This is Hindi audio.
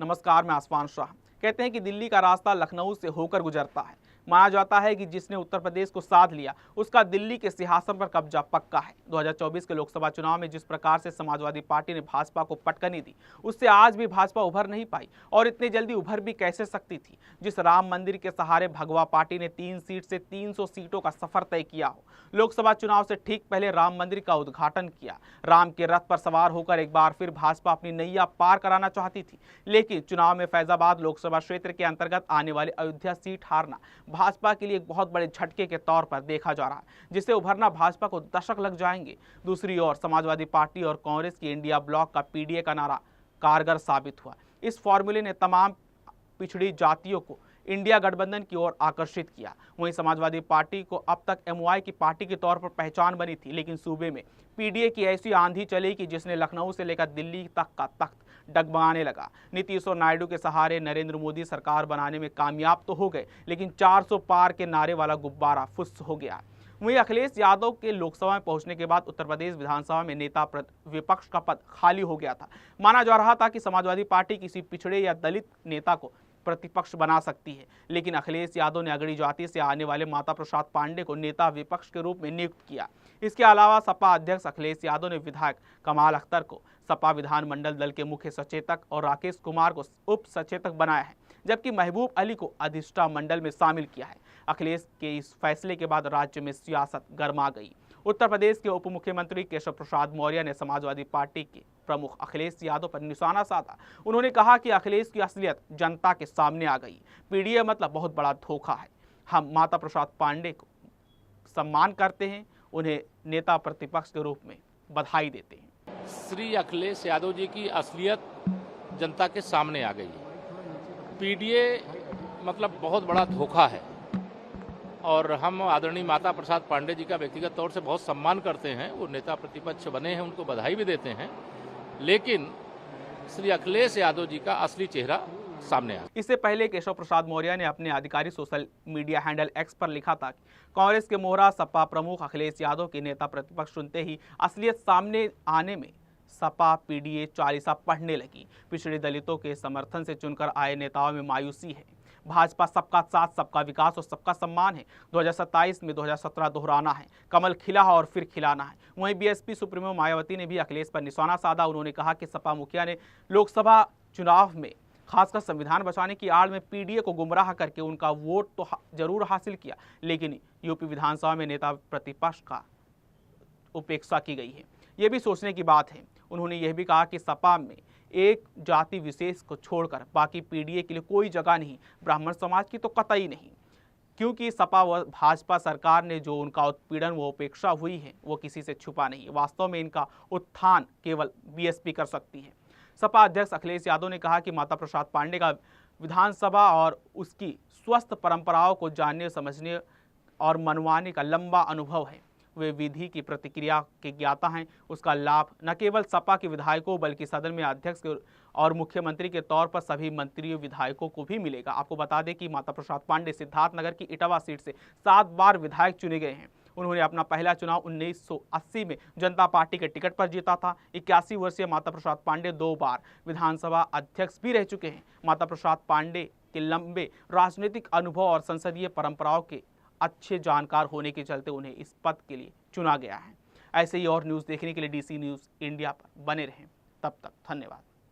नमस्कार, मैं आसमान शाह। कहते हैं कि दिल्ली का रास्ता लखनऊ से होकर गुजरता है। माना जाता है कि जिसने उत्तर प्रदेश को साध लिया उसका दिल्ली के सिंहासन पर कब्जा पक्का है। 2024 के लोकसभा चुनाव में जिस प्रकार से समाजवादी पार्टी ने भाजपा को पटकनी दी, उससे आज भी भाजपा उभर नहीं पाई और इतनी जल्दी उभर भी कैसे सकती थी। जिस राम मंदिर के सहारे भगवा पार्टी ने 3 सीट से 300 सीटों का सफर तय किया हो, लोकसभा चुनाव से ठीक पहले राम मंदिर का उद्घाटन किया। राम के रथ पर सवार होकर एक बार फिर भाजपा अपनी नैया पार कराना चाहती थी, लेकिन चुनाव में फैजाबाद लोकसभा क्षेत्र के अंतर्गत आने वाली अयोध्या सीट हारना भाजपा के लिए एक बहुत बड़े झटके के तौर पर देखा जा रहा है, जिससे उभरना भाजपा को दशक लग जाएंगे। दूसरी ओर समाजवादी पार्टी और कांग्रेस की इंडिया ब्लॉक का पीडीए का नारा कारगर साबित हुआ। इस फॉर्मूले ने तमाम पिछड़ी जातियों को इंडिया गठबंधन की ओर आकर्षित किया। वहीं समाजवादी पार्टी को अब तक एमओआई की पार्टी के तौर पर पहचान बनी थी, लेकिन सूबे में पीडीए की ऐसी आंधी चली कि जिसने लखनऊ से लेकर दिल्ली तक का तख्त डगमगाने लगा। नीतीश और नायडू के सहारे नरेंद्र मोदी सरकार बनाने में कामयाब तो हो गए, लेकिन 400 पार के नारे वाला गुब्बारा फुस हो गया। वहीं अखिलेश यादव के लोकसभा में पहुंचने के बाद उत्तर प्रदेश विधानसभा में नेता विपक्ष का पद खाली हो गया था। माना जा रहा था कि समाजवादी पार्टी किसी पिछड़े या दलित नेता को प्रतिपक्ष बना सकती है, लेकिन अखिलेश यादव ने अगड़ी जाति से आने वाले माता प्रसाद पांडे को नेता विपक्ष के रूप में नियुक्त किया। इसके अलावा सपा अध्यक्ष अखिलेश यादव ने विधायक कमाल अख्तर को सपा विधानमंडल दल के मुख्य सचेतक और राकेश कुमार को उप सचेतक बनाया है, जबकि महबूब अली को अधिष्ठा मंडल में शामिल किया है। अखिलेश के इस फैसले के बाद राज्य में सियासत गर्मा गई। उत्तर प्रदेश के उप मुख्यमंत्री केशव प्रसाद मौर्य ने समाजवादी पार्टी के प्रमुख अखिलेश यादव पर निशाना साधा। उन्होंने कहा कि अखिलेश की असलियत जनता के सामने आ गई। पीडीए मतलब बहुत बड़ा धोखा है। हम माता प्रसाद पांडे को सम्मान करते हैं, उन्हें नेता प्रतिपक्ष के रूप में बधाई देते हैं। श्री अखिलेश यादव जी की असलियत जनता के सामने आ गई है। पीडीए मतलब बहुत बड़ा धोखा है और हम आदरणीय माता प्रसाद पांडे जी का व्यक्तिगत तौर से बहुत सम्मान करते हैं। वो नेता प्रतिपक्ष बने हैं, उनको बधाई भी देते हैं, लेकिन श्री अखिलेश यादव जी का असली चेहरा सामने आया। इससे पहले केशव प्रसाद मौर्य ने अपने आधिकारिक सोशल मीडिया हैंडल एक्स पर लिखा था कि कांग्रेस के मोहरा सपा प्रमुख अखिलेश यादव के नेता प्रतिपक्ष सुनते ही असलियत सामने आने में सपा पीडीए चालीसा पढ़ने लगी। पिछड़े दलितों के समर्थन से चुनकर आए नेताओं में मायूसी है। भाजपा सबका साथ, सबका विकास और सबका सम्मान है। 2027 में 2017 दोहराना है, कमल खिला और फिर खिलाना है। वहीं बीएसपी सुप्रीमो मायावती ने भी अखिलेश पर निशाना साधा। उन्होंने कहा कि सपा मुखिया ने लोकसभा चुनाव में खासकर संविधान बचाने की आड़ में पीडीए को गुमराह करके उनका वोट तो जरूर हासिल किया, लेकिन यूपी विधानसभा में नेता प्रतिपक्ष का उपेक्षा की गई है। ये भी सोचने की बात है। उन्होंने यह भी कहा कि सपा में एक जाति विशेष को छोड़कर बाकी पीडीए के लिए कोई जगह नहीं, ब्राह्मण समाज की तो कतई नहीं, क्योंकि सपा व भाजपा सरकार ने जो उनका उत्पीड़न व उपेक्षा हुई है वो किसी से छुपा नहीं है। वास्तव में इनका उत्थान केवल बीएसपी कर सकती है। सपा अध्यक्ष अखिलेश यादव ने कहा कि माता प्रसाद पांडे का विधानसभा और उसकी स्वस्थ परंपराओं को जानने, समझने और मनवाने का लंबा अनुभव है। वे विधि की प्रतिक्रिया के ज्ञाता हैं। उसका लाभ न केवल सपा के विधायकों बल्कि सदन में अध्यक्ष और मुख्यमंत्री के तौर पर सभी मंत्रियों विधायकों को भी मिलेगा। आपको बता दें कि माता प्रसाद पांडे सिद्धार्थनगर की इटावा सीट से 7 बार विधायक चुने गए हैं। उन्होंने अपना पहला चुनाव 1980 में जनता पार्टी के टिकट पर जीता था। 81 वर्षीय माता प्रसाद पांडे 2 बार विधानसभा अध्यक्ष भी रह चुके हैं। माता प्रसाद पांडे के लंबे राजनीतिक अनुभव और संसदीय परंपराओं के अच्छे जानकार होने के चलते उन्हें इस पद के लिए चुना गया है। ऐसे ही और न्यूज़ देखने के लिए डीसी न्यूज़ इंडिया पर बने रहें। तब तक धन्यवाद।